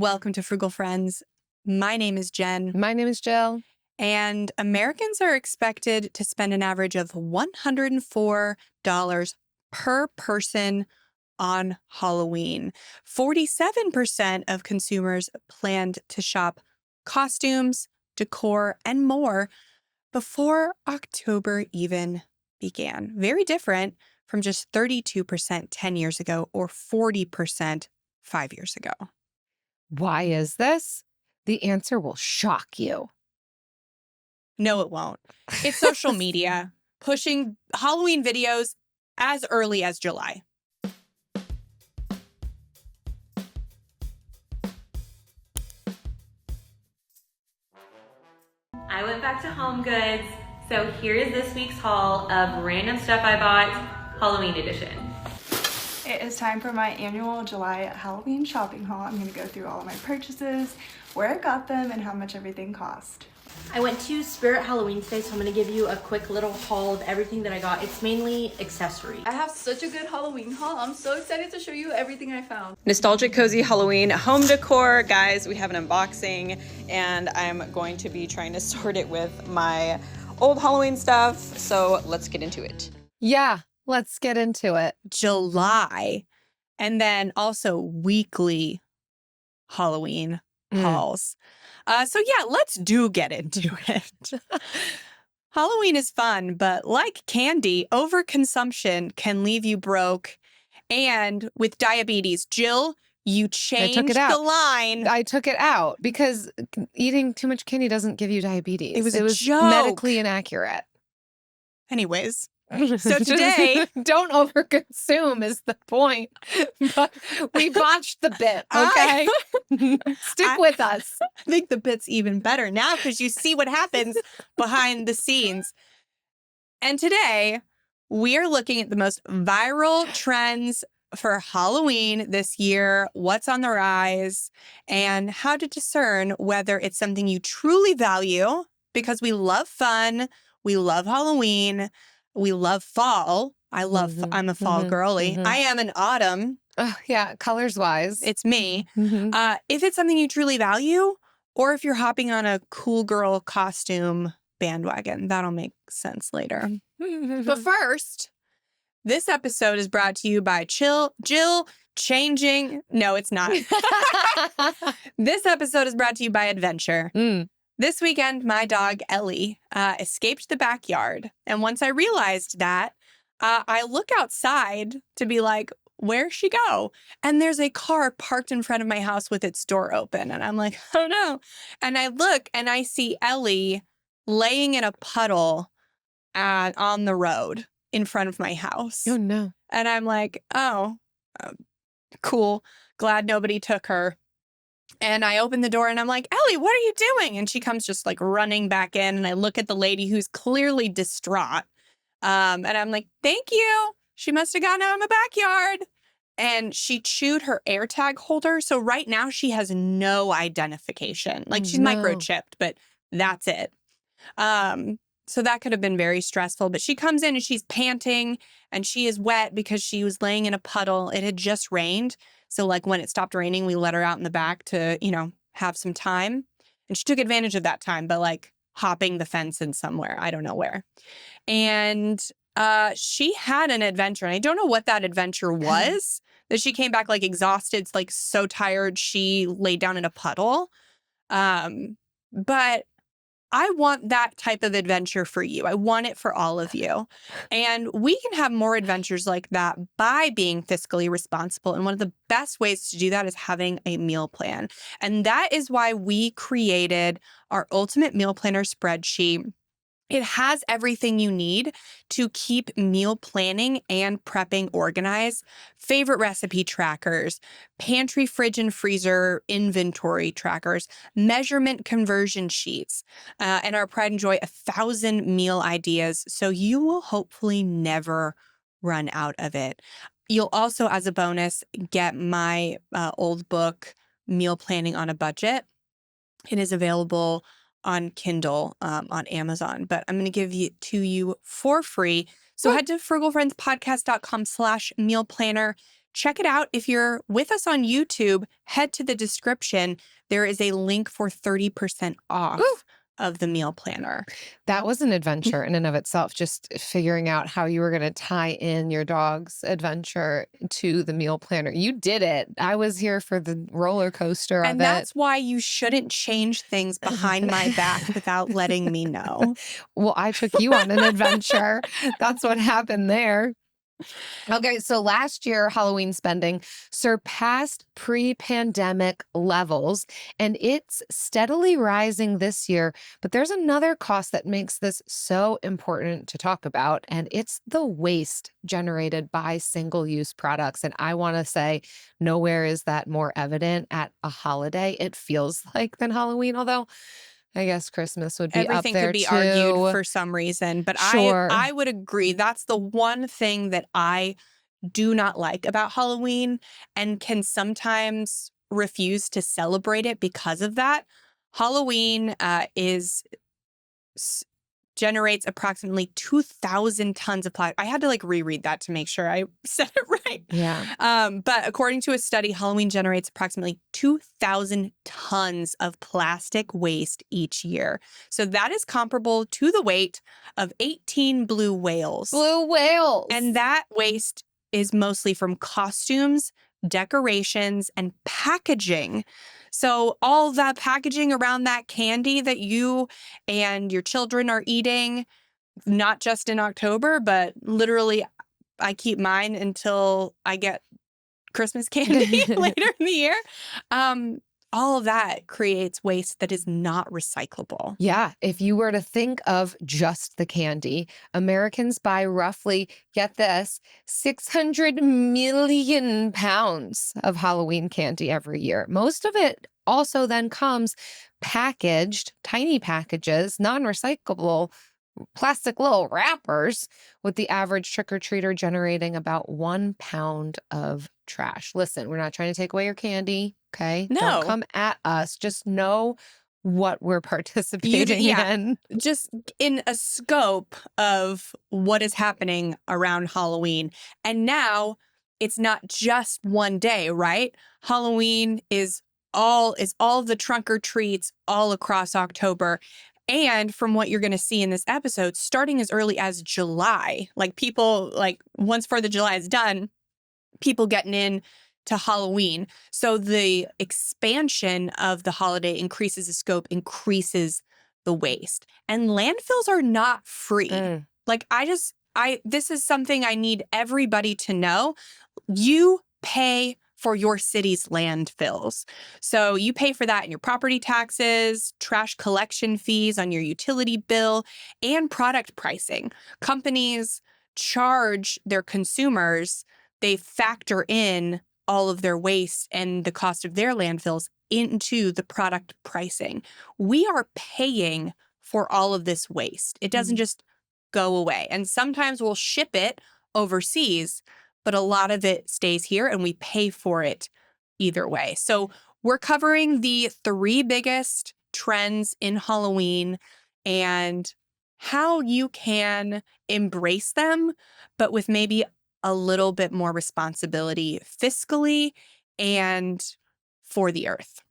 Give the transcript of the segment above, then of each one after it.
Welcome to Frugal Friends. My name is Jen. My name is Jill. And Americans are expected to spend an average of $104 per person on Halloween. 47% of consumers planned to shop costumes, decor, and more before October even began. Very different from just 32% 10 years ago or 40% 5 years ago. Why is this? The answer will shock you. No, it won't. It's social media pushing Halloween videos as early as July. I went back to Home Goods, so here is this week's haul of random stuff I bought, Halloween edition. It is time for my annual July Halloween shopping haul. I'm going to go through all of my purchases, where I got them, and how much everything cost. I went to Spirit Halloween today, so I'm going to give you a quick little haul of everything that I got. It's mainly accessories. I have such a good Halloween haul. I'm so excited to show you everything I found. Nostalgic Cozy Halloween home decor. Guys, we have an unboxing and I'm going to be trying to sort it with my old Halloween stuff. So let's get into it. Yeah, let's get into it. July, and then also weekly Halloween hauls. So yeah, let's get into it. Halloween is fun, but like candy, overconsumption can leave you broke. And with diabetes, Jill, you changed the line. I took it out because eating too much candy doesn't give you diabetes. It was a joke. Medically inaccurate. Anyways. So today, don't overconsume is the point. But we botched the bit, okay? Stick with us. I think the bit's even better now because you see what happens behind the scenes. And today, we are looking at the most viral trends for Halloween this year, what's on the rise, and how to discern whether it's something you truly value because we love fun, we love Halloween, we love fall. I'm a fall girly. I am an autumn. Yeah, colors wise. It's me. If it's something you truly value, or if you're hopping on a cool girl costume bandwagon, that'll make sense later. But first, this episode is brought to you by Jill changing. No, it's not. This episode is brought to you by Adventure. This weekend, my dog, Ellie, escaped the backyard. And once I realized that, I look outside to be like, where'd she go? And there's a car parked in front of my house with its door open. And I'm like, oh no. And I look and I see Ellie laying in a puddle on the road in front of my house. Oh no. And I'm like, oh, cool. Glad nobody took her. And I open the door and I'm like, Ellie, what are you doing? And she comes just like running back in. And I look at the lady who's clearly distraught. And I'm like, thank you. She must have gotten out in the backyard. And she chewed her AirTag holder. So right now she has no identification. Like she's microchipped, but that's it. So that could have been very stressful. But she comes in and she's panting and she is wet because she was laying in a puddle. It had just rained. So like when it stopped raining, we let her out in the back to, have some time. And she took advantage of that time by like hopping the fence in somewhere. I don't know where. And she had an adventure. And I don't know what that adventure was. That she came back like exhausted, like so tired. She laid down in a puddle. But I want that type of adventure for you. I want it for all of you. And we can have more adventures like that by being fiscally responsible. And one of the best ways to do that is having a meal plan. And that is why we created our Ultimate Meal Planner spreadsheet. It has everything you need to keep meal planning and prepping organized. Favorite recipe trackers, pantry, fridge, and freezer inventory trackers, measurement conversion sheets, and our pride and joy, 1,000 meal ideas. So you will hopefully never run out of it. You'll also, as a bonus, get my old book, Meal Planning on a Budget. It is available on Kindle, on Amazon, but I'm going to give it to you for free. So head to frugalfriendspodcast.com/meal planner. check it out. If you're with us on YouTube, head to the description. There is a link for 30% off of the meal planner. That was an adventure in and of itself, just figuring out how you were going to tie in your dog's adventure to the meal planner. You did it. I was here for the roller coaster of And it. that's why you shouldn't change things behind my back without letting me know. Well, I took you on an adventure. That's what happened there. Okay, so last year, Halloween spending surpassed pre-pandemic levels, and it's steadily rising this year. But there's another cost that makes this so important to talk about, and it's the waste generated by single-use products. And I want to say, nowhere is that more evident at a holiday, it feels like, than Halloween, although I guess Christmas would be Everything up there could be too. argued for some reason, but Sure. I would agree. That's the one thing that I do not like about Halloween and can sometimes refuse to celebrate it because of that. Halloween generates approximately 2,000 tons of plastic. I had to reread that to make sure I said it right. Yeah. But according to a study, Halloween generates approximately 2,000 tons of plastic waste each year. So that is comparable to the weight of 18 blue whales. Blue whales. And that waste is mostly from costumes, decorations, and packaging. So all that packaging around that candy that you and your children are eating, not just in October, but literally I keep mine until I get Christmas candy later in the year. All of that creates waste that is not recyclable. Yeah, if you were to think of just the candy, Americans buy roughly, get this, 600 million pounds of Halloween candy every year. Most of it also then comes packaged, tiny packages, non-recyclable plastic little wrappers, with the average trick-or-treater generating about 1 pound of trash. Listen, we're not trying to take away your candy, okay? No. Don't come at us. Just know what we're participating in. Just in a scope of what is happening around Halloween. And now it's not just one day, right? Halloween is all the trunk or treats all across October. And from what you're going to see in this episode, starting as early as July, people, once 4th of July is done, people getting in to Halloween. So the expansion of the holiday increases the scope, increases the waste. And landfills are not free. This is something I need everybody to know. You pay for your city's landfills. So you pay for that in your property taxes, trash collection fees on your utility bill, and product pricing. Companies charge their consumers, they factor in all of their waste and the cost of their landfills into the product pricing. We are paying for all of this waste. It doesn't just go away. And sometimes we'll ship it overseas, but a lot of it stays here and we pay for it either way. So we're covering the 3 biggest trends in Halloween and how you can embrace them, but with maybe a little bit more responsibility fiscally and for the earth.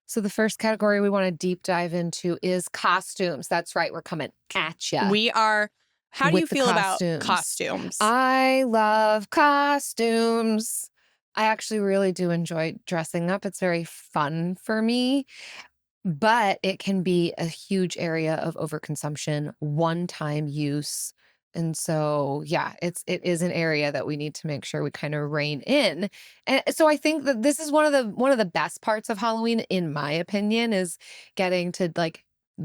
So the first category we want to deep dive into is costumes. That's right. We're coming at you. We are. How do you With the feel about costumes. costumes? I love costumes. I actually really do enjoy dressing up. It's very fun for me, but it can be a huge area of overconsumption, one-time use. And so, yeah, it is an area that we need to make sure we kind of rein in. And so I think that this is one of the best parts of Halloween, in my opinion, is getting to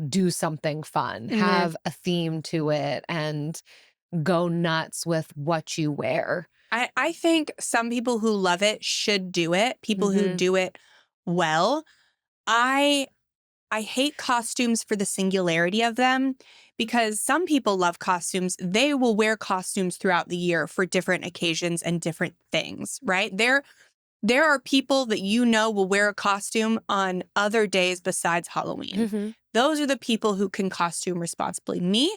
do something fun, have a theme to it, and go nuts with what you wear. I think some people who love it should do it. People who do it well. I hate costumes for the singularity of them, because some people love costumes. They will wear costumes throughout the year for different occasions and different things, right? There are people that will wear a costume on other days besides Halloween. Those are the people who can costume responsibly. Me,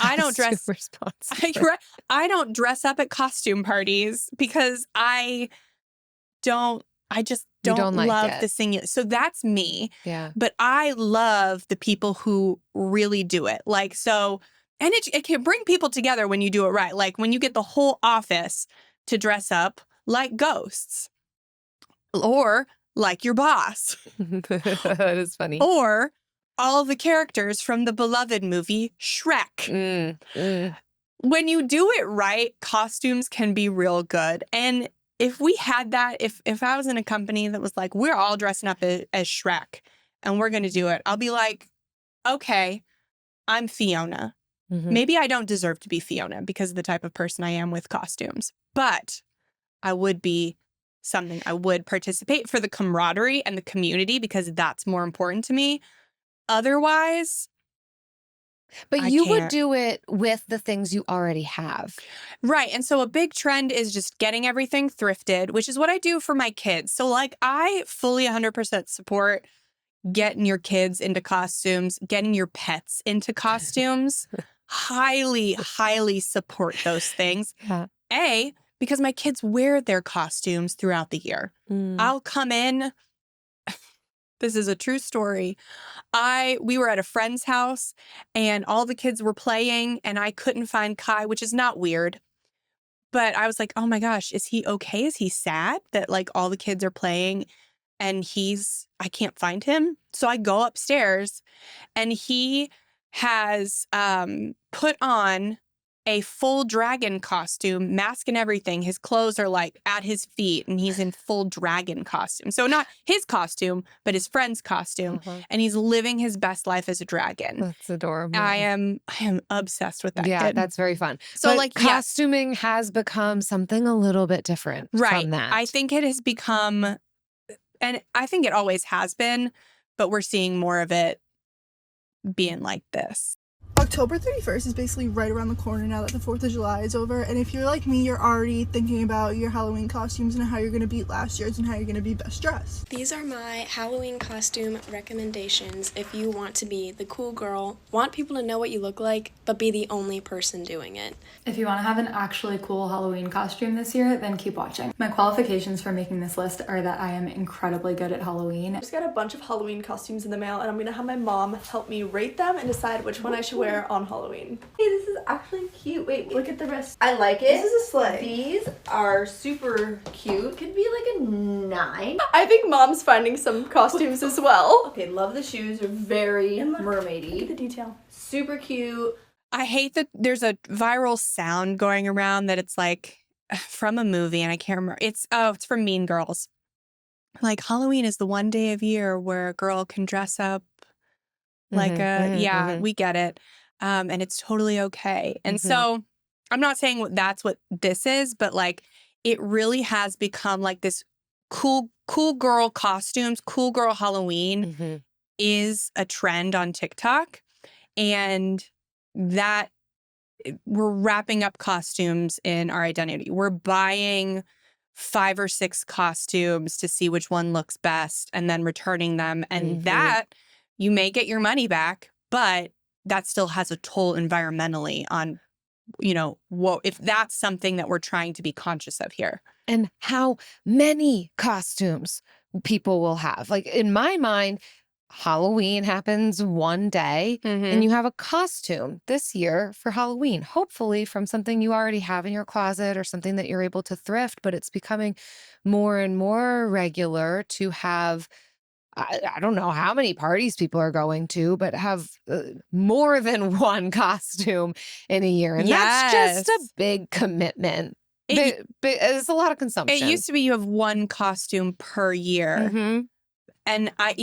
I don't dress responsibly. I don't dress up at costume parties because I just You don't don't like love it. the singing. So that's me. Yeah. But I love the people who really do it. Like, so, and it can bring people together when you do it right. Like when you get the whole office to dress up like ghosts or like your boss That is funny. or all the characters from the beloved movie Shrek. When you do it right, costumes can be real good. And if we had that, if I was in a company that was like, we're all dressing up as Shrek and we're going to do it, I'll be like, okay, I'm Fiona. Maybe I don't deserve to be Fiona because of the type of person I am with costumes, but I would be something. I would participate for the camaraderie and the community because that's more important to me. Otherwise, But I you would can't. do it with the things you already have. Right. And so a big trend is just getting everything thrifted, which is what I do for my kids. So like I fully 100% support getting your kids into costumes, getting your pets into costumes. Highly, highly support those things. Yeah. Because my kids wear their costumes throughout the year. I'll come in. This is a true story. We were at a friend's house and all the kids were playing and I couldn't find Kai, which is not weird. But I was like, oh my gosh, is he okay? Is he sad that like all the kids are playing and I can't find him? So I go upstairs and he has put on a full dragon costume, mask and everything. His clothes are like at his feet and he's in full dragon costume. So not his costume, but his friend's costume. And he's living his best life as a dragon. That's adorable. I am obsessed with that Yeah, kid. that's very fun. So But like, yes. costuming has become something a little bit different Right. from that. I think it has become, and I think it always has been, but we're seeing more of it being like this. October 31st is basically right around the corner now that the 4th of July is over, and if you're like me, you're already thinking about your Halloween costumes and how you're going to beat last year's and how you're going to be best dressed. These are my Halloween costume recommendations if you want to be the cool girl, want people to know what you look like, but be the only person doing it. If you want to have an actually cool Halloween costume this year, then keep watching. My qualifications for making this list are that I am incredibly good at Halloween. I just got a bunch of Halloween costumes in the mail and I'm gonna have my mom help me rate them and decide which one I should wear on Halloween. Hey, this is actually cute. Wait, Look at the rest. I like it. This is a sleigh. These are super cute. Could be like a 9. I think mom's finding some costumes as well. Okay, love the shoes. They're very mermaidy. Look at the detail. Super cute. I hate that there's a viral sound going around that it's like from a movie and I can't remember. It's from Mean Girls. Like Halloween is the one day of year where a girl can dress up like we get it. And it's totally okay. And so I'm not saying that's what this is, but like it really has become like this cool girl costumes, cool girl Halloween is a trend on TikTok. And that we're wrapping up costumes in our identity. We're buying 5 or 6 costumes to see which one looks best and then returning them. And that you may get your money back, but that still has a toll environmentally on, if that's something that we're trying to be conscious of here. And how many costumes people will have. Like in my mind, Halloween happens one day and you have a costume this year for Halloween, hopefully from something you already have in your closet or something that you're able to thrift, but it's becoming more and more regular to have, I don't know how many parties people are going to, but have more than one costume in a year. And that's just a big commitment. It's a lot of consumption. It used to be you have one costume per year. And I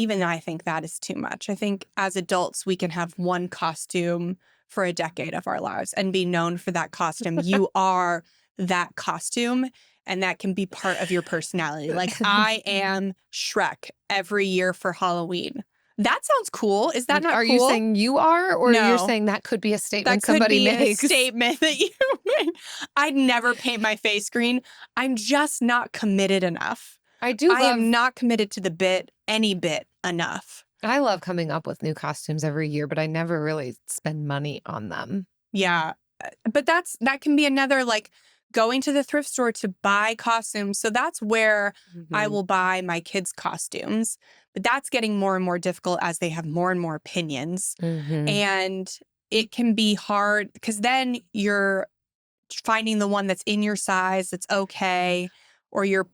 think that is too much. I think as adults, we can have one costume for a decade of our lives and be known for that costume. You are that costume, and that can be part of your personality. Like I am Shrek every year for Halloween. That sounds cool. Is that not cool? Are you saying you are, or No. you're saying that could be a statement That could somebody be makes? a statement that you make. I'd never paint my face green. I'm just not committed enough. I am not committed to any bit enough. I love coming up with new costumes every year, but I never really spend money on them. Yeah. But that can be another like going to the thrift store to buy costumes. So that's where I Mhm. will buy my kids' costumes. But that's getting more and more difficult as they have more and more opinions. Mhm. And it can be hard because then you're finding the one that's in your size that's okay, or you're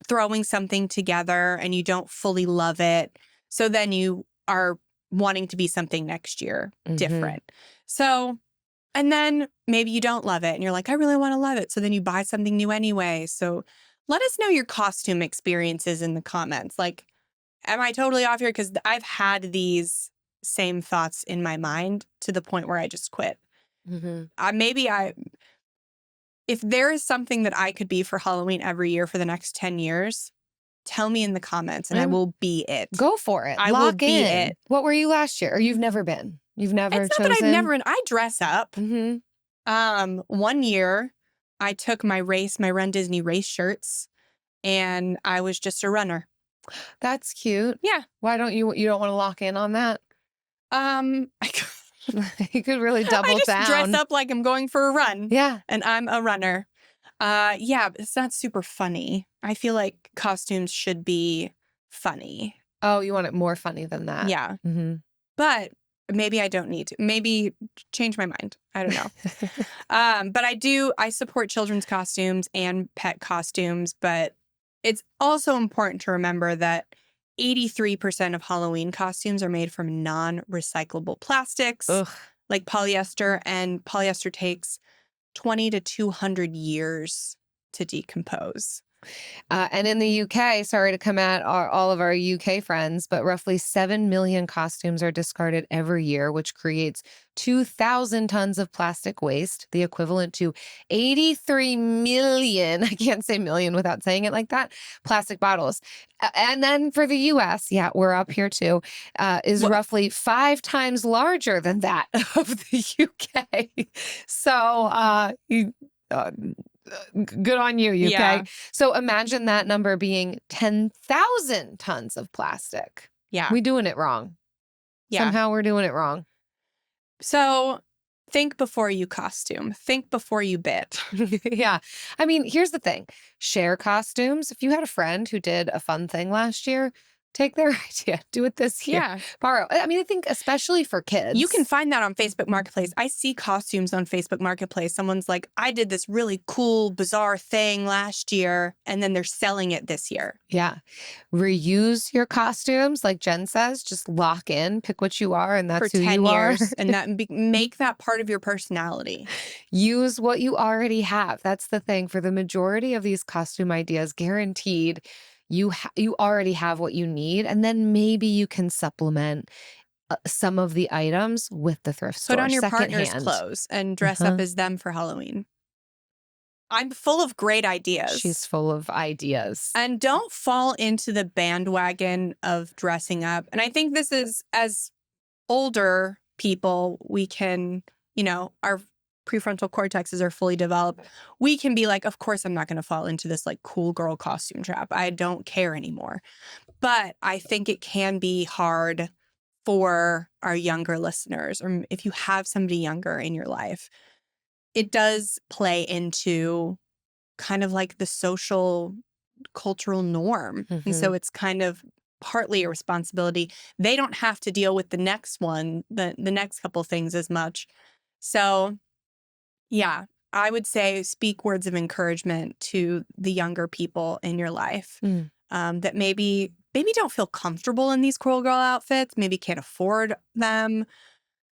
throwing something together and you don't fully love it. So then you are wanting to be something next year Mhm. different. So, and then maybe you don't love it and you're like, I really want to love it. So then you buy something new anyway. So let us know your costume experiences in the comments. Like, am I totally off here? Because I've had these same thoughts in my mind to the point where I just quit. Mhm. If there is something that I could be for Halloween every year for the next 10 years, tell me in the comments and I will be it. Go for it. I will Lock be in. it. What were you last year? Or you've never been? You've never It's not chosen? that I've never, I dress up. Mhm. One year I took my Run Disney race shirts and I was just a runner. That's cute. Yeah. Why don't you don't want to lock in on that? I You could really double just down. dress up like I'm going for a run. Yeah. And I'm a runner. Yeah, but it's not super funny. I feel like costumes should be funny. Oh, you want it more funny than that. Yeah. Mhm. But maybe I don't need to. Maybe change my mind. I don't know. But I support children's costumes and pet costumes, but it's also important to remember that 83% of Halloween costumes are made from non-recyclable plastics, Ugh. like polyester, and polyester takes 20 to 200 years to decompose. And in the UK, sorry to come at all of our UK friends, but roughly 7 million costumes are discarded every year, which creates 2,000 tons of plastic waste, the equivalent to 83 million, I can't say million without saying it like that, plastic bottles. And then for the US, yeah, we're up here too, is roughly 5 times larger than that of the UK. So, good on you, UK. Yeah. So imagine that number being 10,000 tons of plastic. Yeah. We're doing it wrong. Yeah. Somehow we're doing it wrong. So think before you costume. Think before you bid. Yeah. I mean, here's the thing. Share costumes. If you had a friend who did a fun thing last year, take their idea. Do it this year. Yeah. Borrow. I mean, I think especially for kids. You can find that on Facebook Marketplace. I see costumes on Facebook Marketplace. Someone's like, I did this really cool, bizarre thing last year, and then they're selling it this year. Yeah. Reuse your costumes, like Jen says. Just lock in, pick what you are, and that's for who 10 you years, are. and that make that part of your personality. Use what you already have. That's the thing. For the majority of these costume ideas, guaranteed, you already have what you need, and then maybe you can supplement some of the items with the thrift store. Put on your partner's secondhand. clothes and dress up as them for Halloween. I'm full of great ideas. She's full of ideas. And don't fall into the bandwagon of dressing up. And I think this is, as older people, we can, our prefrontal cortexes are fully developed. We can be like, of course, I'm not going to fall into this like cool girl costume trap. I don't care anymore. But I think it can be hard for our younger listeners, or if you have somebody younger in your life. It does play into kind of like the social cultural norm. And so it's kind of partly a responsibility. They don't have to deal with the next one, the next couple things as much. So yeah, I would say speak words of encouragement to the younger people in your life that maybe don't feel comfortable in these cool girl outfits, maybe can't afford them,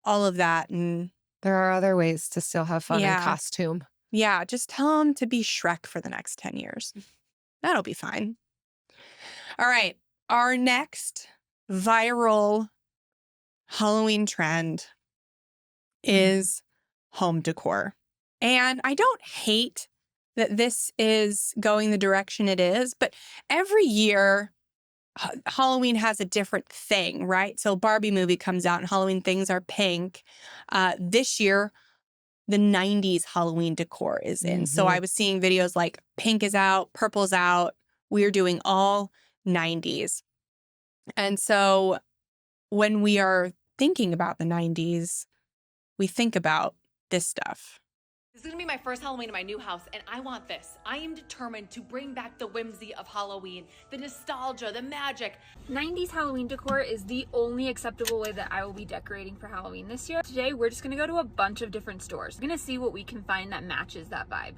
all of that. And there are other ways to still have fun in costume. Yeah, just tell them to be Shrek for the next 10 years. That'll be fine. All right, our next viral Halloween trend is home decor. And I don't hate that this is going the direction it is, but every year Halloween has a different thing, right? So Barbie movie comes out and Halloween things are pink. This year, the 90s Halloween decor is in. So I was seeing videos like pink is out, purple's out. We're doing all 90s. And so when we are thinking about the 90s, we think about this stuff. This is gonna be my first Halloween in my new house, and I want this. I am determined to bring back the whimsy of Halloween, the nostalgia, the magic. 90s Halloween decor is the only acceptable way that I will be decorating for Halloween this year. Today, we're just gonna go to a bunch of different stores. We're gonna see what we can find that matches that vibe.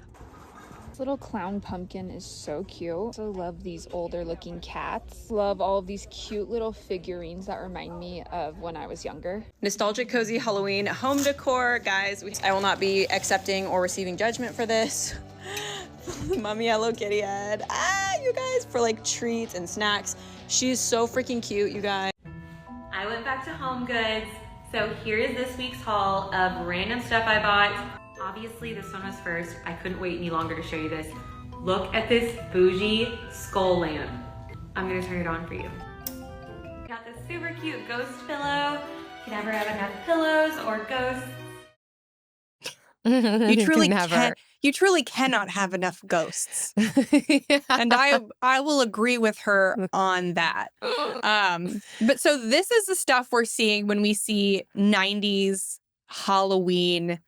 This little clown pumpkin is so cute. Also love these older looking cats. Love all of these cute little figurines that remind me of when I was younger. Nostalgic cozy Halloween home decor, guys. I will not be accepting or receiving judgment for this. Mummy Hello Kitty head. You guys, for like treats and snacks. She's so freaking cute, you guys. I went back to Home Goods, so here is this week's haul of random stuff I bought. Obviously, this one was first. I couldn't wait any longer to show you this. Look at this bougie skull lamp. I'm gonna turn it on for you. Got this super cute ghost pillow. You can never have enough pillows or ghosts. You truly cannot have enough ghosts. And I will agree with her on that. But so this is the stuff we're seeing when we see 90s Halloween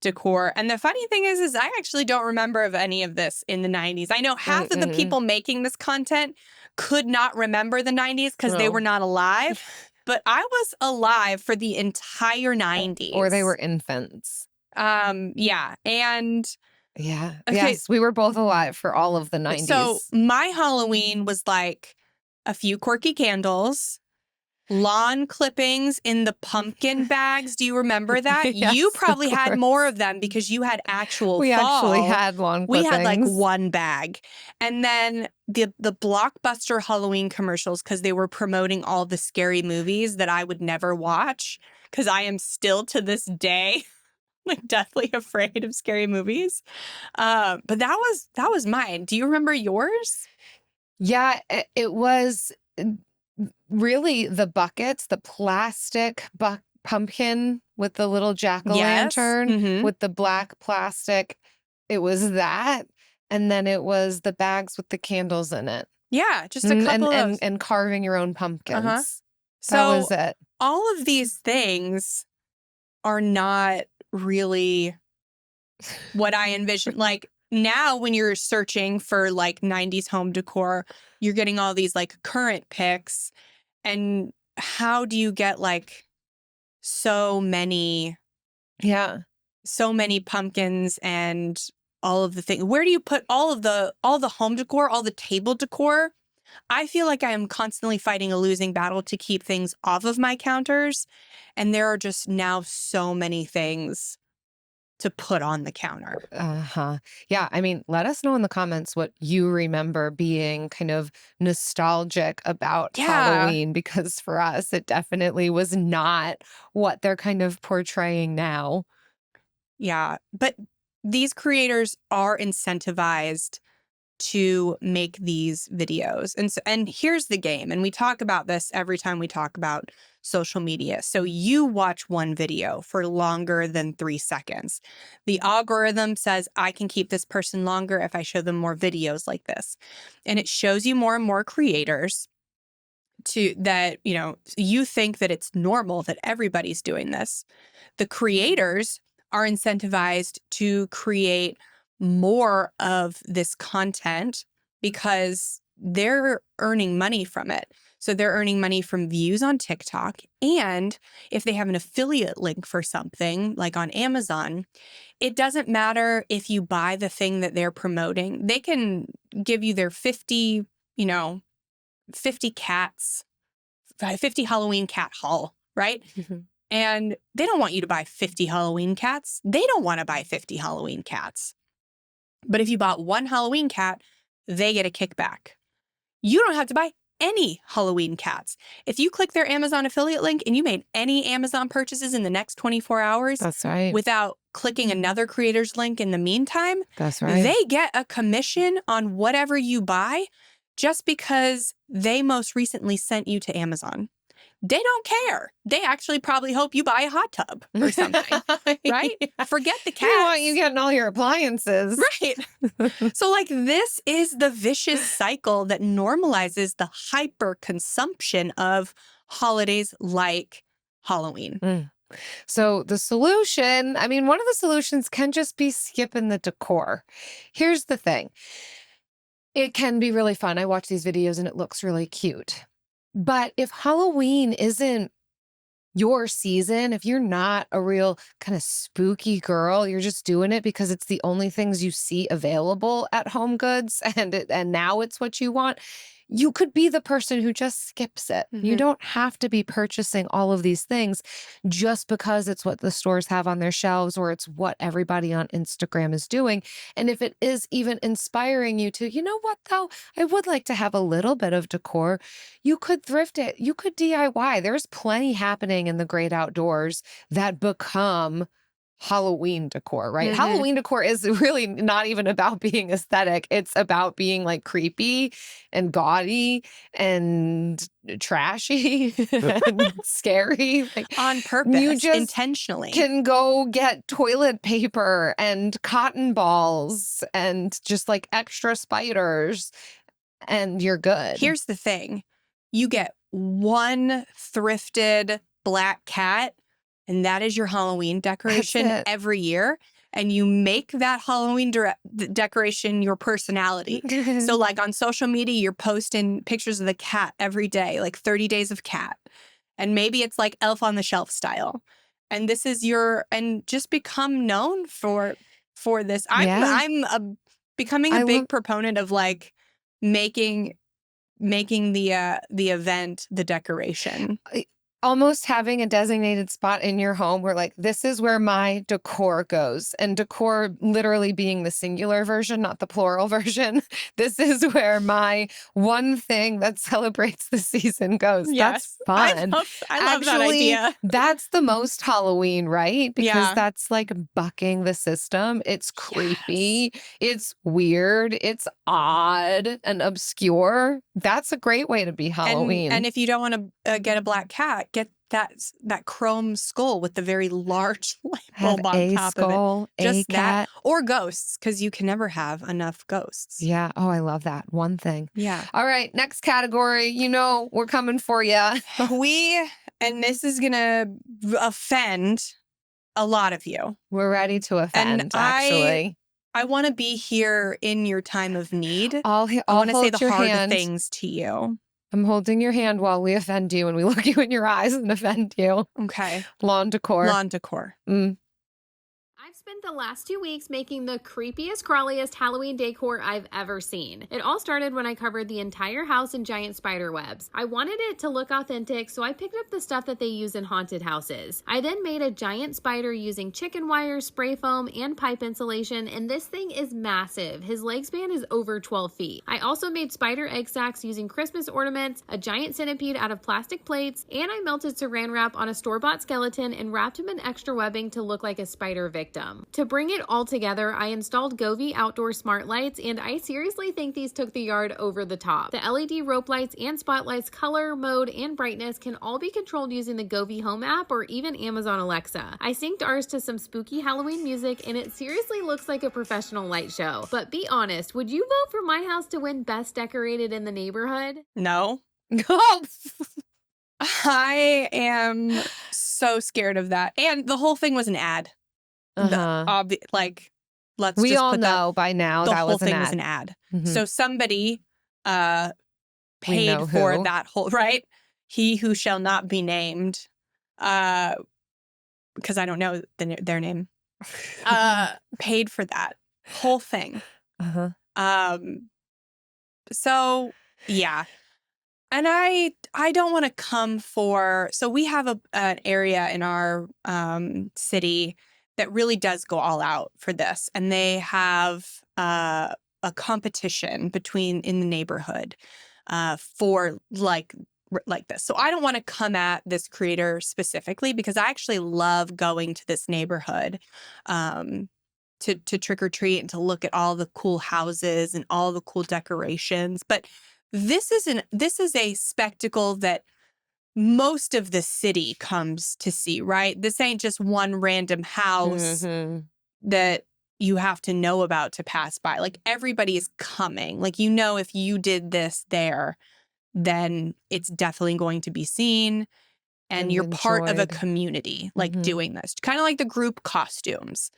decor. And the funny thing is I actually don't remember of any of this in the 90s. I know half of the people making this content could not remember the 90s because they were not alive. But I was alive for the entire 90s. Or they were infants. Yeah. And yeah. Okay. Yes, we were both alive for all of the 90s. So my Halloween was like a few quirky candles, lawn clippings in the pumpkin bags. Do you remember that? Yes, you probably of had course. more of them because you had actual We fall. actually had lawn We clippings. had like one bag. And then the Blockbuster Halloween commercials because they were promoting all the scary movies that I would never watch because I am still to this day like deathly afraid of scary movies. But that was mine. Do you remember yours? Yeah, it was really the buckets, the plastic pumpkin with the little jack-o'-lantern with the black plastic. It was that. And then it was the bags with the candles in it. Yeah, just a couple of those. And carving your own pumpkins. So that was it. All of these things are not really what I envisioned. Like now when you're searching for like 90s home decor, you're getting all these like current pics. And how do you get like so many pumpkins and all of the things? Where do you put all the home decor, all the table decor? I feel like I am constantly fighting a losing battle to keep things off of my counters. And there are just now so many things to put on the counter. Yeah, I mean, let us know in the comments what you remember being kind of nostalgic about Halloween, because for us, it definitely was not what they're kind of portraying now. Yeah, but these creators are incentivized to make these videos. And here's the game. And we talk about this every time we talk about social media. So you watch one video for longer than 3 seconds. The algorithm says I can keep this person longer if I show them more videos like this. And it shows you more and more creators that, you think that it's normal that everybody's doing this. The creators are incentivized to create more of this content because they're earning money from it. So they're earning money from views on TikTok. And if they have an affiliate link for something like on Amazon, it doesn't matter if you buy the thing that they're promoting. They can give you their 50 cats, 50 Halloween cat haul, right? And they don't want you to buy 50 Halloween cats. They don't want to buy 50 Halloween cats. But if you bought one Halloween cat, they get a kickback. You don't have to buy any Halloween cats. If you click their Amazon affiliate link and you made any Amazon purchases in the next 24 hours, that's right, without clicking another creator's link in the meantime, that's right, they get a commission on whatever you buy just because they most recently sent you to Amazon. They don't care. They actually probably hope you buy a hot tub or something, right? Forget the cats. They want you getting all your appliances. Right. So like this is the vicious cycle that normalizes the hyper consumption of holidays like Halloween. So the solution, I mean, one of the solutions can just be skipping the decor. Here's the thing. It can be really fun. I watch these videos and it looks really cute. But if Halloween isn't your season, if you're not a real kind of spooky girl, you're just doing it because it's the only things you see available at Home Goods and now it's what you want, you could be the person who just skips it. You don't have to be purchasing all of these things just because it's what the stores have on their shelves or it's what everybody on Instagram is doing. And if it is even inspiring you to, you know what though, I would like to have a little bit of decor, you could thrift it. You could DIY. There's plenty happening in the great outdoors that become Halloween decor, right? Halloween decor is really not even about being aesthetic. It's about being like creepy and gaudy and trashy and scary. Like, on purpose, you just intentionally can go get toilet paper and cotton balls and just like extra spiders and you're good. Here's the thing. You get one thrifted black cat and that is your Halloween decoration every year. And you make that Halloween decoration your personality. So like on social media, you're posting pictures of the cat every day, like 30 days of cat. And maybe it's like Elf on the Shelf style. And this is and just become known for this. I'm becoming a big proponent of like making the event the decoration. Almost having a designated spot in your home where like, this is where my decor goes. And decor literally being the singular version, not the plural version. This is where my one thing that celebrates the season goes. Yes. That's fun. I love that idea. That's the most Halloween, right? Because that's like bucking the system. It's creepy. It's weird. It's odd and obscure. That's a great way to be Halloween. And if you don't want to get a black cat, get that chrome skull with the very large light bulb on top of it. Just that. Or ghosts, because you can never have enough ghosts. Yeah. Oh, I love that. One thing. Yeah. All right. Next category. You know, we're coming for you. And this is going to offend a lot of you. We're ready to offend, actually. I want to be here in your time of need. I want to say the hard things to you. I'm holding your hand while we offend you and we look you in your eyes and offend you. Okay. Lawn decor. Lawn decor. I've spent the last 2 weeks making the creepiest, crawliest Halloween decor I've ever seen. It all started when I covered the entire house in giant spider webs. I wanted it to look authentic, so I picked up the stuff that they use in haunted houses. I then made a giant spider using chicken wire, spray foam, and pipe insulation, and this thing is massive. His leg span is over 12 feet. I also made spider egg sacks using Christmas ornaments, a giant centipede out of plastic plates, and I melted saran wrap on a store-bought skeleton and wrapped him in extra webbing to look like a spider victim. To bring it all together, I installed Govee outdoor smart lights, and I seriously think these took the yard over the top. The LED rope lights and spotlights color, mode, and brightness can all be controlled using the Govee Home app or even Amazon Alexa. I synced ours to some spooky Halloween music, and it seriously looks like a professional light show. But be honest, would you vote for my house to win Best Decorated in the Neighborhood? No. I am so scared of that. And the whole thing was an ad. We all know by now that was an ad. So somebody paid for that whole, right? He who shall not be named, because I don't know their name, paid for that whole thing. So yeah. And I don't want to come for, so we have an area in our city that really does go all out for this. And they have a competition in the neighborhood for like this. So I don't want to come at this creator specifically because I actually love going to this neighborhood to trick or treat and to look at all the cool houses and all the cool decorations. But this is a spectacle that most of the city comes to see, right? This ain't just one random house that you have to know about to pass by. Like everybody is coming. Like, you know, if you did this there, then it's definitely going to be seen. and you're part of a enjoyed. community, like Mhm. doing this, kind of like the group costumes.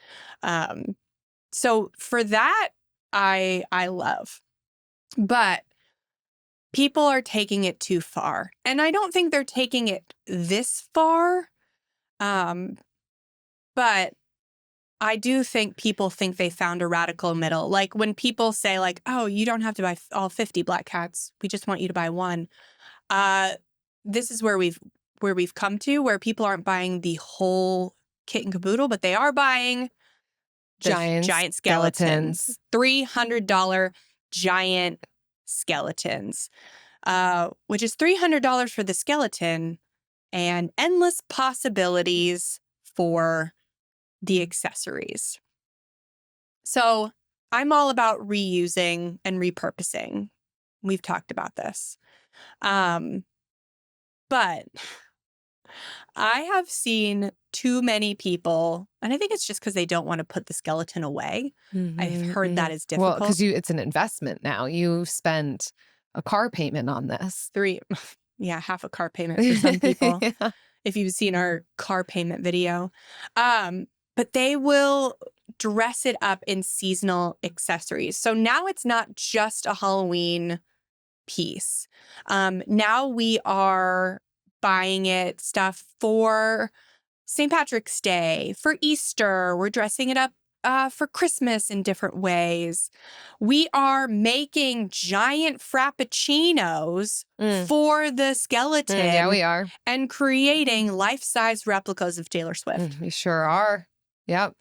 So for that, I love, but people are taking it too far, and I don't think they're taking it this far. But I do think people think they found a radical middle. Like when people say like, oh, you don't have to buy all 50 black cats. We just want you to buy one. This is where we've come to, where people aren't buying the whole kit and caboodle, but they are buying the giant skeletons. $300 giant skeletons, which is $300 for the skeleton and endless possibilities for the accessories. So I'm all about reusing and repurposing. We've talked about this. But I have seen too many people, and I think it's just because they don't want to put the skeleton away. I've heard that is Well, difficult. because it's an investment now. You spent a car payment on this. Half a car payment for some people. Yeah. If you've seen our car payment video. But they will dress it up in seasonal accessories. So now it's not just a Halloween piece. Now we are buying it stuff for St. Patrick's Day, for Easter. We're dressing it up for Christmas in different ways. We are making giant frappuccinos for the skeleton. Yeah, we are. And creating life-size replicas of Taylor Swift. We sure are. Yep.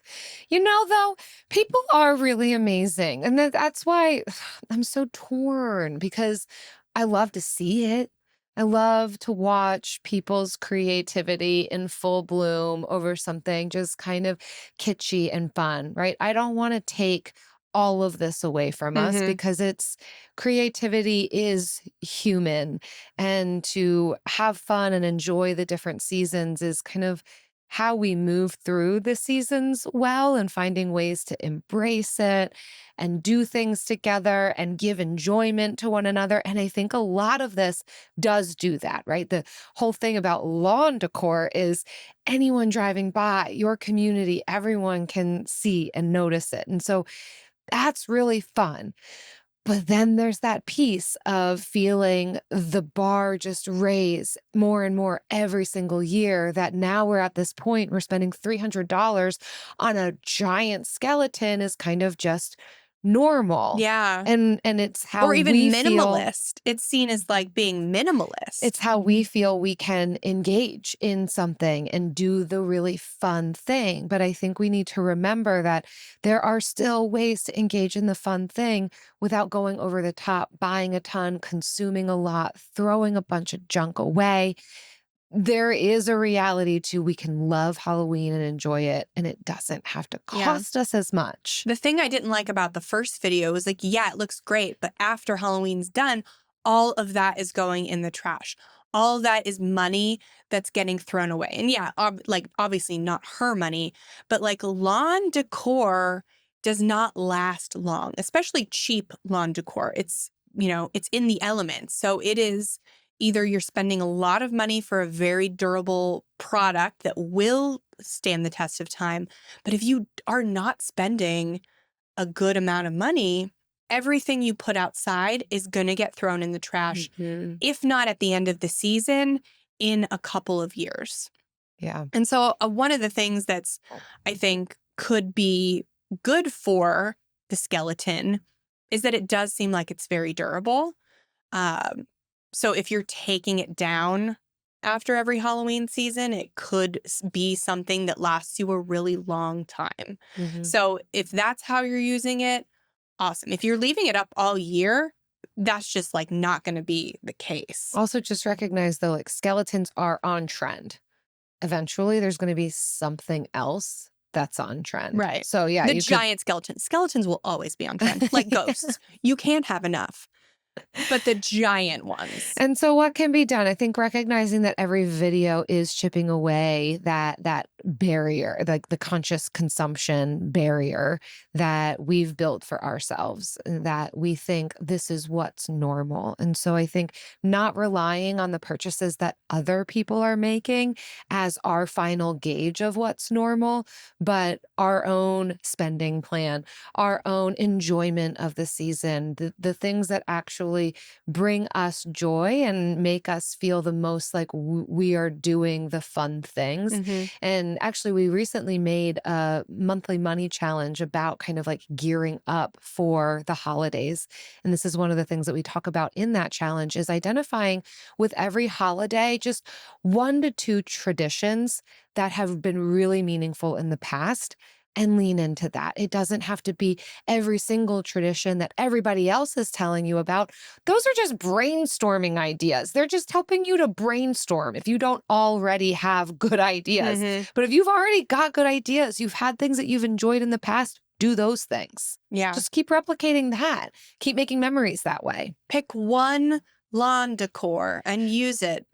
Though, people are really amazing. And that's why I'm so torn, because I love to see it. I love to watch people's creativity in full bloom over something just kind of kitschy and fun, right? I don't want to take all of this away from us, because creativity is human, and to have fun and enjoy the different seasons is kind of how we move through the seasons well, and finding ways to embrace it and do things together and give enjoyment to one another. And I think a lot of this does do that, right? The whole thing about lawn decor is anyone driving by your community, everyone can see and notice it. And so that's really fun. But then there's that piece of feeling the bar just raise more and more every single year, that now we're at this point, we're spending $300 on a giant skeleton is kind of just normal. Yeah. And it's how or even we minimalist. It's seen as like being minimalist. It's how we feel we can engage in something and do the really fun thing. But I think we need to remember that there are still ways to engage in the fun thing without going over the top, buying a ton, consuming a lot, throwing a bunch of junk away. There is a reality to we can love Halloween and enjoy it, and it doesn't have to cost us as much. The thing I didn't like about the first video was like, yeah, it looks great, but after Halloween's done, all of that is going in the trash. All of that is money that's getting thrown away. And yeah, obviously not her money, but like lawn decor does not last long, especially cheap lawn decor. It's in the elements. So it is either you're spending a lot of money for a very durable product that will stand the test of time, but if you are not spending a good amount of money, everything you put outside is going to get thrown in the trash, if not at the end of the season, in a couple of years. Yeah. And so one of the things that's, I think, could be good for the skeleton is that it does seem like it's very durable. So if you're taking it down after every Halloween season, it could be something that lasts you a really long time. So if that's how you're using it, awesome. If you're leaving it up all year, that's just like not going to be the case. Also, just recognize though, like skeletons are on trend. Eventually, there's going to be something else that's on trend. Right. So yeah, the giant skeletons will always be on trend, like ghosts. You can't have enough. But the giant ones. And so what can be done? I think recognizing that every video is chipping away that barrier, like the conscious consumption barrier that we've built for ourselves, that we think this is what's normal. And so I think not relying on the purchases that other people are making as our final gauge of what's normal, but our own spending plan, our own enjoyment of the season, the things that actually bring us joy and make us feel the most like we are doing the fun things. And actually, we recently made a monthly money challenge about kind of like gearing up for the holidays. And this is one of the things that we talk about in that challenge is identifying with every holiday just 1 to 2 traditions that have been really meaningful in the past and lean into that. It doesn't have to be every single tradition that everybody else is telling you about. Those are just brainstorming ideas. They're just helping you to brainstorm if you don't already have good ideas. But if you've already got good ideas, you've had things that you've enjoyed in the past, do those things. Yeah. Just keep replicating that. Keep making memories that way. Pick one lawn decor and use it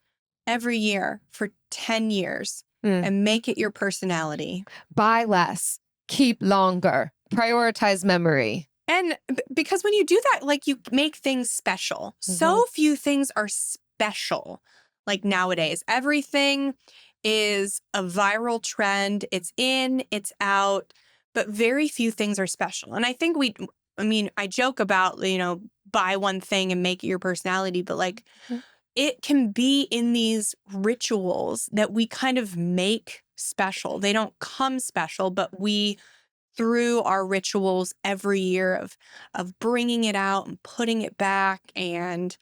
every year for 10 years and make it your personality. Buy less. Keep longer. Prioritize memory. And because when you do that, like you make things special. So few things are special. Like nowadays, everything is a viral trend. It's in, it's out, but very few things are special. And I think I joke about, buy one thing and make it your personality, but like it can be in these rituals that we kind of make special. They don't come special, but we, through our rituals every year of bringing it out and putting it back and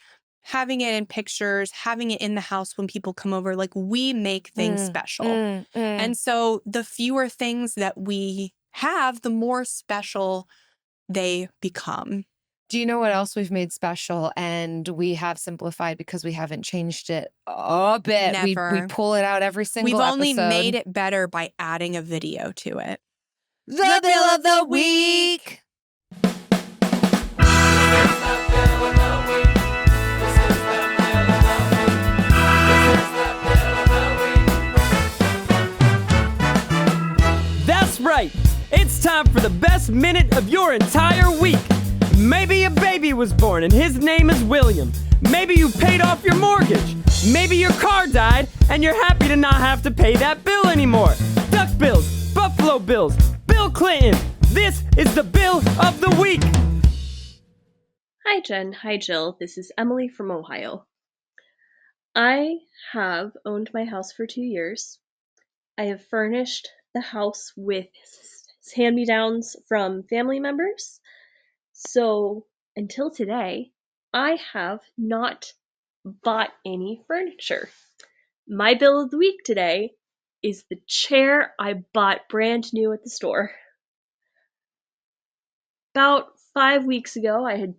having it in pictures, having it in the house when people come over, like we make things special. And so the fewer things that we have, the more special they become. Do you know what else we've made special and we have simplified because we haven't changed it a bit? Never. We pull it out every single We've only episode. made it better by adding a video to it. The Bill of the Week. That's right. It's time for the best minute of your entire week. Maybe a baby was born and his name is William. Maybe you paid off your mortgage. Maybe your car died and you're happy to not have to pay that bill anymore. Duck bills, Buffalo Bills, Bill Clinton. This is the Bill of the Week. Hi Jen, hi Jill. This is Emily from Ohio. I have owned my house for 2 years. I have furnished the house with hand-me-downs from family members. So until today, I have not bought any furniture. My bill of the week today is the chair I bought brand new at the store. About 5 weeks ago, I had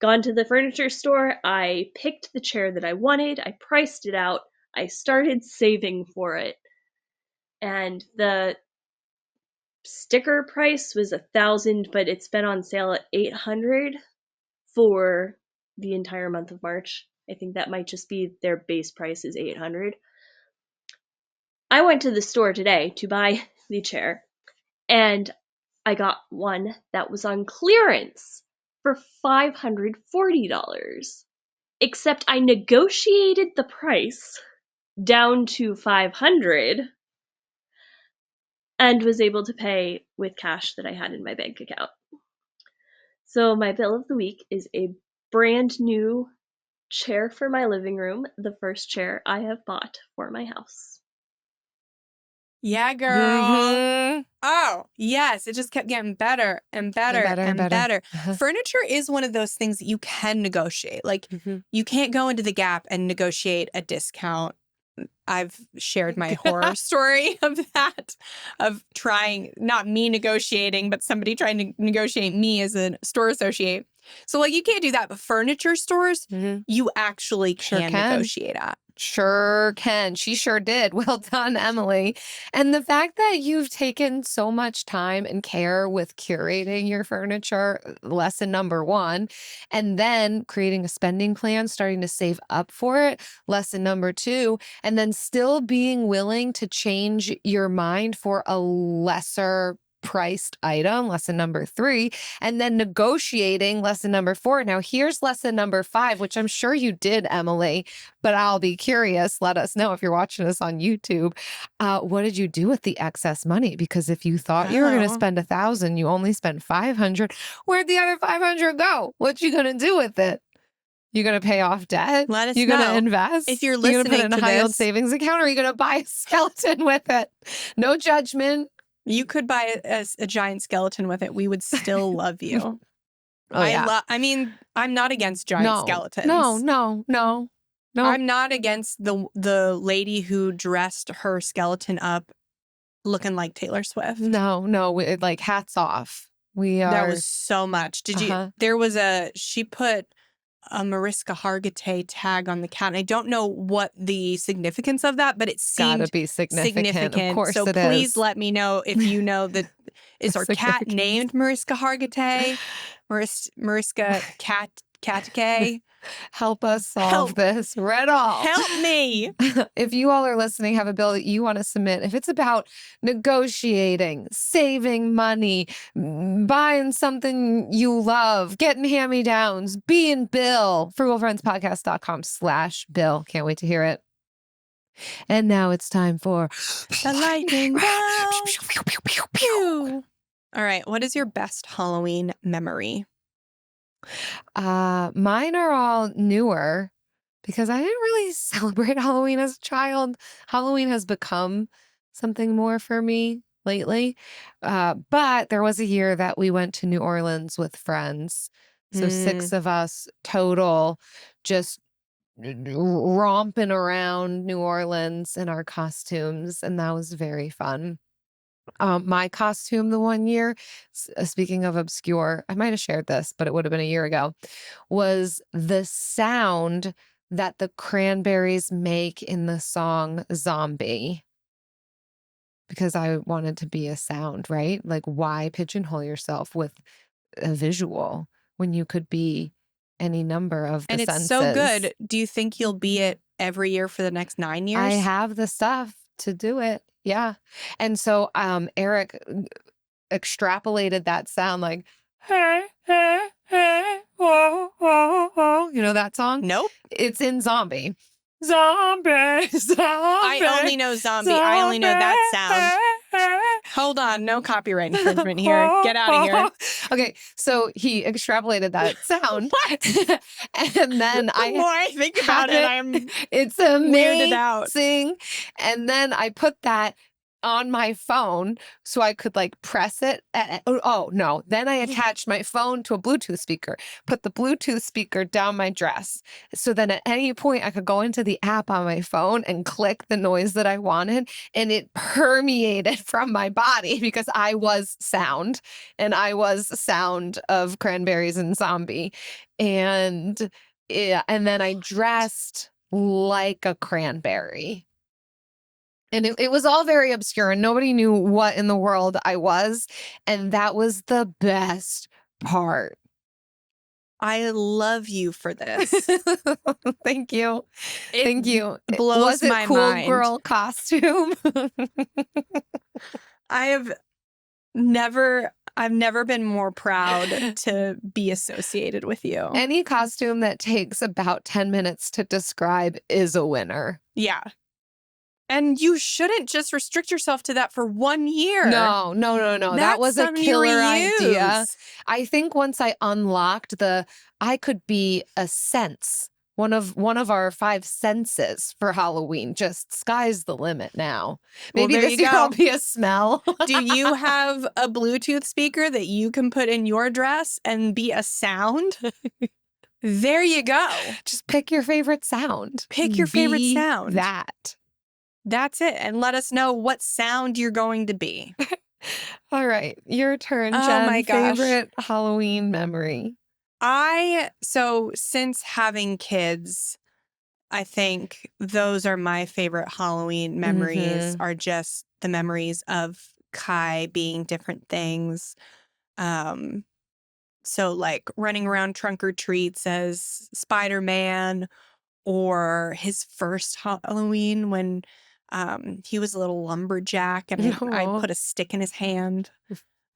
gone to the furniture store. I picked the chair that I wanted. I priced it out. I started saving for it. And the sticker price was $1,000, but it's been on sale at $800 for the entire month of March. I think that might just be their base price is $800. I went to the store today to buy the chair, and I got one that was on clearance for $540. Except I negotiated the price down to $500 and was able to pay with cash that I had in my bank account. So my bill of the week is a brand new chair for my living room, the first chair I have bought for my house. Yeah, girl. Oh, yes. It just kept getting better and better and better. Furniture is one of those things that you can negotiate. Like, you can't go into the Gap and negotiate a discount. I've shared my horror story of that, of trying, not me negotiating, but somebody trying to negotiate me as a store associate. So like you can't do that, but furniture stores, you actually can negotiate at. Sure can. She sure did. Well done, Emily. And the fact that you've taken so much time and care with curating your furniture, lesson number 1, and then creating a spending plan, starting to save up for it, lesson number 2, and then still being willing to change your mind for a lesser priced item, lesson number 3, and then negotiating, lesson number 4. Now here's lesson number 5, which I'm sure you did, Emily, but I'll be curious. Let us know if you're watching us on YouTube. What did you do with the excess money? Because if you thought you were going to spend $1,000, you only spent $500. Where'd the other $500 go? What you going to do with it? You going to pay off debt? Let us You know. going to invest? If you're You going to put listening it in a to high-yield this- savings account, or are you going to buy a skeleton with it? No judgment. You could buy a giant skeleton with it. We would still love you. I mean, I'm not against giant skeletons. No. I'm not against the lady who dressed her skeleton up looking like Taylor Swift. No, like hats off. That was so much. Did you? There was she put a Mariska Hargitay tag on the cat. And I don't know what the significance of that, but it seemed gotta be significant. Of course so it please is. let me know if you know that is our cat named Mariska Hargitay? Mariska Katke? Help us solve this. Red all. Help me. If you all are listening, have a bill that you want to submit. If it's about negotiating, saving money, buying something you love, getting hand-me-downs, being Bill, frugalfriendspodcast.com/Bill. Can't wait to hear it. And now it's time for the lightning round. All right. What is your best Halloween memory? Mine are all newer because I didn't really celebrate Halloween as a child. Halloween has become something more for me lately. But there was a year that we went to New Orleans with friends. So 6 of us total, just romping around New Orleans in our costumes. And that was very fun. My costume the one year, speaking of obscure, I might have shared this, but it would have been a year ago, was the sound that the Cranberries make in the song Zombie. Because I wanted to be a sound, right? Like, why pigeonhole yourself with a visual when you could be any number of the senses? And it's so good. Do you think you'll be it every year for the next 9 years? I have the stuff to do it. Yeah. And so Eric extrapolated that sound like, hey, hey, hey, whoa, whoa, whoa. You know that song? Nope. It's in Zombie. Zombie, zombie. I only know zombie. I only know that sound. Hold on. No copyright infringement here. Get out of here. Okay. So he extrapolated that sound. And then The more I think about it, it's weirded out. amazing. And then I put that on my phone so I could like press it. Then I attached my phone to a Bluetooth speaker, put the Bluetooth speaker down my dress. So then at any point I could go into the app on my phone and click the noise that I wanted. And it permeated from my body because I was sound, and I was sound of Cranberries and Zombie. And then I dressed like a cranberry. And it was all very obscure, and nobody knew what in the world I was. And that was the best part. I love you for this. Thank you. It Thank you. blows Was it my cool mind. girl costume? I've never been more proud to be associated with you. Any costume that takes about 10 minutes to describe is a winner. Yeah. And you shouldn't just restrict yourself to that for 1 year. No. That That's was a some killer reuse. idea. I think once I unlocked I could be a sense, one of our 5 senses for Halloween. Just sky's the limit now. Maybe there this you year go. I'll be a smell. Do you have a Bluetooth speaker that you can put in your dress and be a sound? There you go. Just pick your favorite sound. Pick your favorite Be sound. That. That's it. And let us know what sound you're going to be. All right. Your turn, Oh Jen. my gosh. Favorite Halloween memory. So since having kids, I think those are my favorite Halloween memories, are just the memories of Kai being different things. So like running around trunk or treats as Spider-Man, or his first Halloween when he was a little lumberjack and I Aw. put a stick in his hand.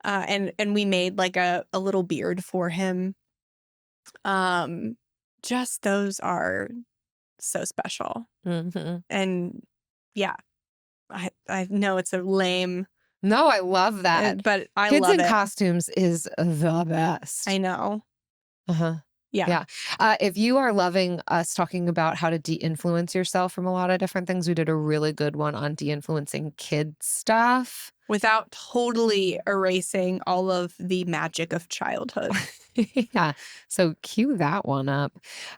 And we made like a little beard for him. Just those are so special. And yeah, I know it's a lame, No, I love that. but I Kids love in it. costumes is the best. I know. Uh-huh. Yeah. If you are loving us talking about how to de-influence yourself from a lot of different things, we did a really good one on de-influencing kid stuff. Without totally erasing all of the magic of childhood. Yeah. So cue that one up.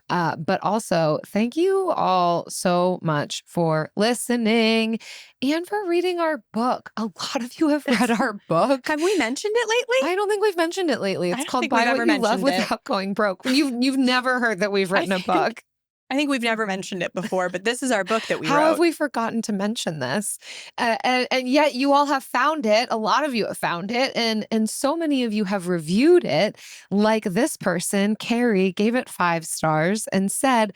But also, thank you all so much for listening and for reading our book. A lot of you have read our book. Have we mentioned it lately? I don't think we've mentioned it lately. I It's don't called think we've Buy What ever You Love mentioned it. Without Going Broke. You've never heard that we've written a book. I think we've never mentioned it before, but this is our book that we How wrote. have we forgotten to mention this? And yet you all have found it. A lot of you have found it. And so many of you have reviewed it. Like this person, Carrie, gave it 5 stars and said,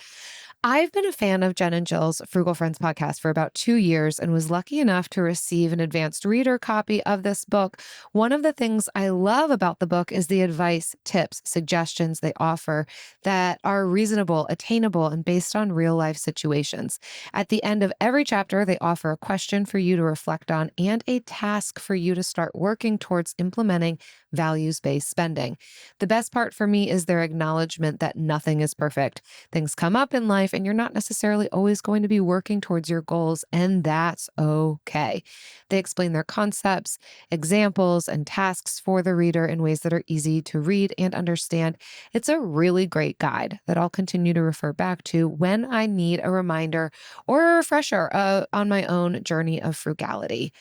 I've been a fan of Jen and Jill's Frugal Friends podcast for about 2 years and was lucky enough to receive an advanced reader copy of this book. One of the things I love about the book is the advice, tips, suggestions they offer that are reasonable, attainable, and based on real life situations. At the end of every chapter, they offer a question for you to reflect on and a task for you to start working towards implementing values-based spending. The best part for me is their acknowledgement that nothing is perfect. Things come up in life and you're not necessarily always going to be working towards your goals, and that's okay. They explain their concepts, examples, and tasks for the reader in ways that are easy to read and understand. It's a really great guide that I'll continue to refer back to when I need a reminder or a refresher on my own journey of frugality.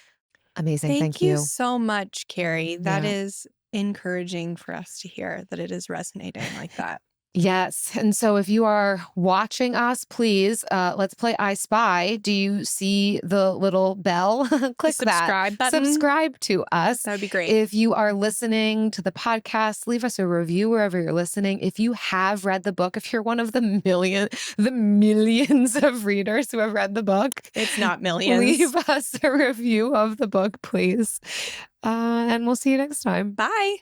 Amazing. Thank you. So much, Carrie. That Yeah. is encouraging for us to hear that it is resonating like that. Yes. And so if you are watching us, please, let's play I Spy. Do you see the little bell? Click subscribe that. button? Subscribe to us. That would be great. If you are listening to the podcast, leave us a review wherever you're listening. If you have read the book, if you're one of the millions of readers who have read the book, It's not millions. leave us a review of the book, please. And we'll see you next time. Bye.